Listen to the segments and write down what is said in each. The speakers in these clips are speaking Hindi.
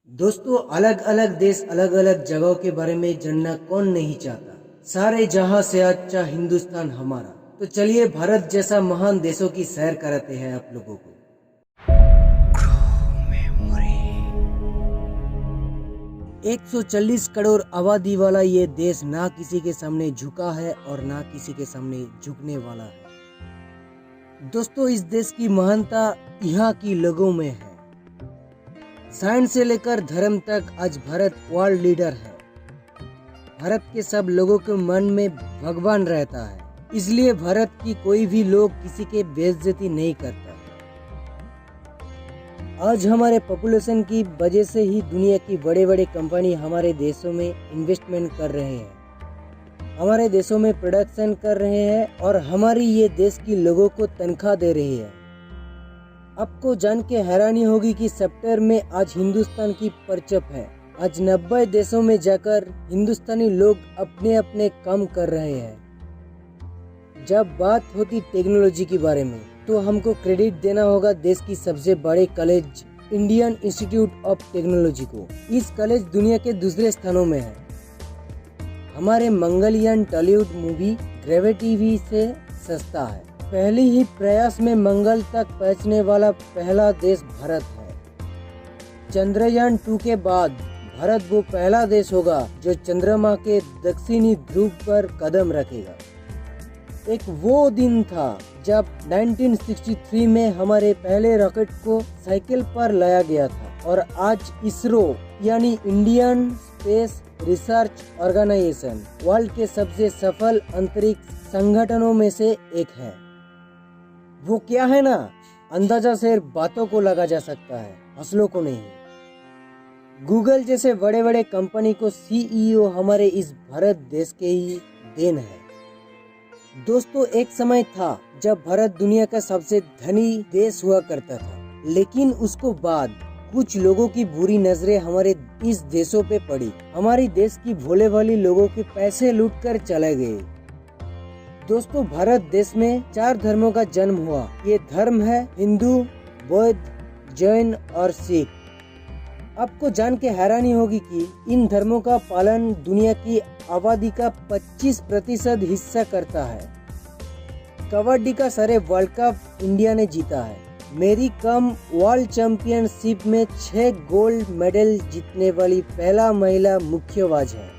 दोस्तों, अलग अलग देश अलग अलग जगहों के बारे में जानना कौन नहीं चाहता। सारे जहां से अच्छा हिंदुस्तान हमारा। तो चलिए भारत जैसा महान देशों की सैर कराते हैं आप लोगों को। 140 करोड़ आबादी वाला ये देश ना किसी के सामने झुका है और ना किसी के सामने झुकने वाला है। दोस्तों, इस देश की महानता यहाँ की लोगों में है। साइंस से लेकर धर्म तक आज भारत वर्ल्ड लीडर है। भारत के सब लोगों के मन में भगवान रहता है, इसलिए भारत की कोई भी लोग किसी के बेइज्जती नहीं करता। आज हमारे पॉपुलेशन की वजह से ही दुनिया की बड़े बड़े कंपनी हमारे देशों में इन्वेस्टमेंट कर रहे हैं, हमारे देशों में प्रोडक्शन कर रहे हैं और हमारी ये देश की लोगों को तनख्वाह दे रही है। आपको जान के हैरानी होगी कि सेक्टर में आज हिंदुस्तान की परचप है। आज 90 देशों में जाकर हिंदुस्तानी लोग अपने अपने काम कर रहे हैं। जब बात होती टेक्नोलॉजी के बारे में तो हमको क्रेडिट देना होगा देश की सबसे बड़े college Indian institute of technology को। इस कॉलेज दुनिया के दूसरे स्थानों में है। हमारे मंगलयान टॉलीवुड मूवी ग्रेविटी भी से सस्ता है। पहली ही प्रयास में मंगल तक पहुंचने वाला पहला देश भारत है। चंद्रयान 2 के बाद भारत वो पहला देश होगा जो चंद्रमा के दक्षिणी ध्रुव पर कदम रखेगा। एक वो दिन था जब 1963 में हमारे पहले रॉकेट को साइकिल पर लाया गया था और आज इसरो यानी Indian space research organisation world के सबसे सफल अंतरिक्ष संगठनों में से एक है। वो क्या है ना, अंदाजा से बातों को लगा जा सकता है, हौसलों को नहीं। गूगल जैसे बड़े बड़े कंपनी को सीईओ हमारे इस भारत देश के ही देन है। दोस्तों, एक समय था जब भारत दुनिया का सबसे धनी देश हुआ करता था, लेकिन उसको बाद कुछ लोगों की बुरी नजरें हमारे इस देशों पे पड़ी। हमारी देश की भोले भाली लोगों के पैसे लूट कर चले गए। दोस्तों, भारत देश में 4 धर्मों का जन्म हुआ। ये धर्म है हिंदू, बौद्ध, जैन और सिख। आपको जान के हैरानी होगी कि इन धर्मों का पालन दुनिया की आबादी का 25% हिस्सा करता है। कबड्डी का सारे वर्ल्ड कप इंडिया ने जीता है। मेरी कम वर्ल्ड चैंपियनशिप में 6 गोल्ड मेडल जीतने वाली पहला महिला मुक्केबाज है।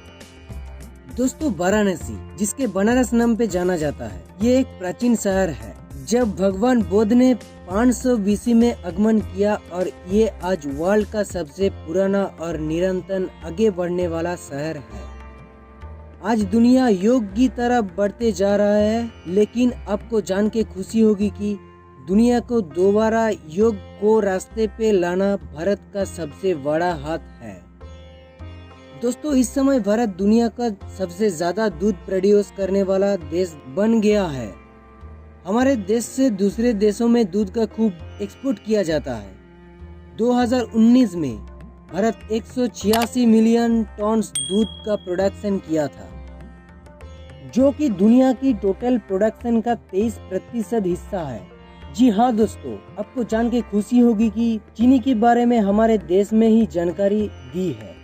दोस्तों, वाराणसी जिसके बनारस नाम पे जाना जाता है, ये एक प्राचीन शहर है। जब भगवान बुद्ध ने 500 BC में आगमन किया और ये आज वर्ल्ड का सबसे पुराना और निरंतर आगे बढ़ने वाला शहर है। आज दुनिया योग की तरफ बढ़ते जा रहा है, लेकिन आपको जान के खुशी होगी कि दुनिया को दोबारा योग को रास्ते पे लाना भारत का सबसे बड़ा हाथ है। दोस्तों, इस समय भारत दुनिया का सबसे ज्यादा दूध प्रोड्यूस करने वाला देश बन गया है। हमारे देश से दूसरे देशों में दूध का खूब एक्सपोर्ट किया जाता है। 2019 में भारत 186 मिलियन टन दूध का प्रोडक्शन किया था, जो कि दुनिया की टोटल प्रोडक्शन का 23% हिस्सा है। जी हाँ दोस्तों, आपको जान के खुशी होगी कि चीनी के बारे में हमारे देश में ही जानकारी दी है।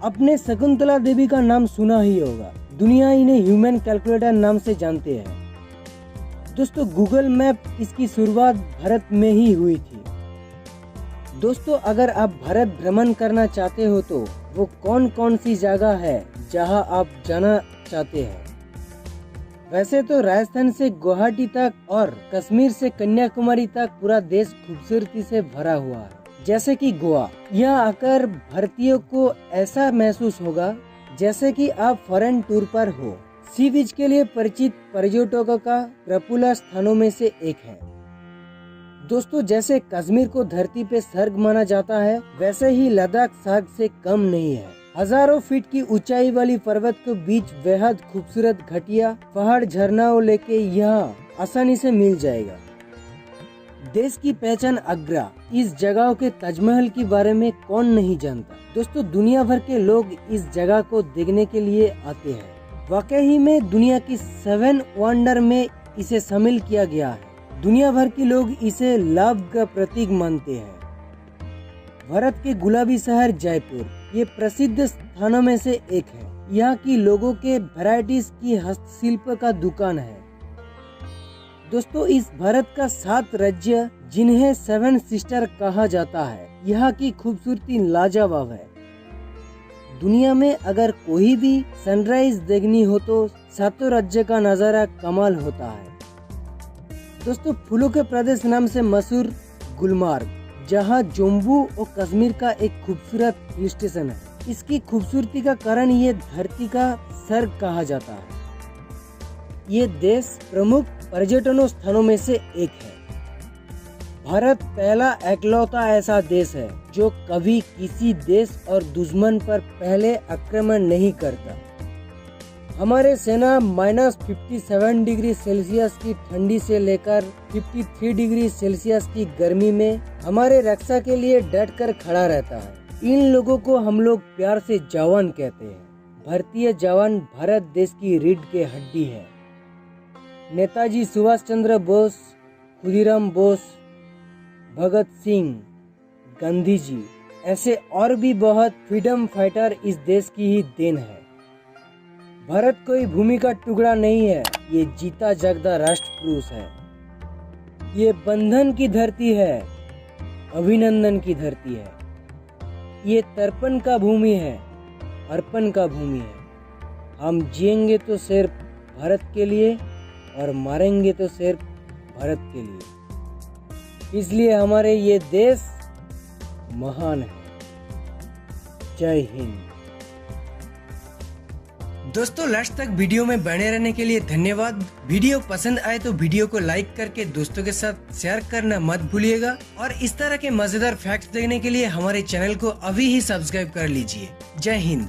आपने शकुंतला देवी का नाम सुना ही होगा। दुनिया इन्हें ह्यूमन कैलकुलेटर नाम से जानते हैं। दोस्तों, गूगल मैप इसकी शुरुआत भारत में ही हुई थी। दोस्तों, अगर आप भारत भ्रमण करना चाहते हो तो वो कौन कौन सी जगह है जहां आप जाना चाहते हैं? वैसे तो राजस्थान से गुवाहाटी तक और कश्मीर से कन्याकुमारी तक पूरा देश खूबसूरती से भरा हुआ है। जैसे कि गोवा, यहाँ आकर भारतीयों को ऐसा महसूस होगा जैसे कि आप फॉरेन टूर पर हो। सी बीच के लिए परिचित पर्यटकों का प्रफुल्ल स्थानों में से एक है। दोस्तों, जैसे कश्मीर को धरती पे स्वर्ग माना जाता है, वैसे ही लद्दाख स्वर्ग से कम नहीं है। हजारों फीट की ऊंचाई वाली पर्वत के बीच बेहद खूबसूरत घटिया पहाड़ झरनाओं लेके यहाँ आसानी से मिल जाएगा। देश की पहचान आगरा, इस जगह के ताजमहल के बारे में कौन नहीं जानता। दोस्तों, दुनिया भर के लोग इस जगह को देखने के लिए आते हैं। वाकई में दुनिया की 7 वंडर में इसे शामिल किया गया है। दुनिया भर के लोग इसे लव का प्रतीक मानते हैं। भारत के गुलाबी शहर जयपुर ये प्रसिद्ध स्थानों में से एक है। यहाँ की लोगों के वैरायटीज की हस्तशिल्प का दुकान है। दोस्तों, इस भारत का 7 राज्य जिन्हें 7 सिस्टर कहा जाता है, यहाँ की खूबसूरती लाजवाब है। दुनिया में अगर कोई भी सनराइज देखनी हो तो 7 राज्य का नजारा कमाल होता है। दोस्तों, फूलों के प्रदेश नाम से मशहूर गुलमार्ग, जहाँ जम्मू और कश्मीर का एक खूबसूरत हिल स्टेशन है। इसकी खूबसूरती का कारण ये धरती का स्वर्ग कहा जाता है। ये देश प्रमुख पर्यटनों स्थानों में से एक है। भारत पहला एकलौता ऐसा देश है जो कभी किसी देश और दुश्मन पर पहले आक्रमण नहीं करता। हमारे सेना -57 डिग्री सेल्सियस की ठंडी से लेकर 53 डिग्री सेल्सियस की गर्मी में हमारे रक्षा के लिए डट कर खड़ा रहता है। इन लोगों को हम लोग प्यार से जवान कहते हैं। भारतीय जवान भारत देश की रीढ़ की हड्डी है। नेताजी सुभाष चंद्र बोस, खुदीराम बोस, भगत सिंह, गांधी जी, ऐसे और भी बहुत फ्रीडम फाइटर इस देश की ही देन है। भारत कोई भूमि का टुकड़ा नहीं है, ये जीता जागता राष्ट्र पुरुष है। ये बंधन की धरती है, अभिनंदन की धरती है। ये तर्पण का भूमि है, अर्पण का भूमि है। हम जिएंगे तो सिर्फ भारत के लिए और मरेंगे तो सिर्फ भारत के लिए। इसलिए हमारे ये देश महान है। जय हिंद। दोस्तों, लास्ट तक वीडियो में बने रहने के लिए धन्यवाद। वीडियो पसंद आए तो वीडियो को लाइक करके दोस्तों के साथ शेयर करना मत भूलिएगा और इस तरह के मजेदार फैक्ट्स देखने के लिए हमारे चैनल को अभी ही सब्सक्राइब कर लीजिए। जय हिंद।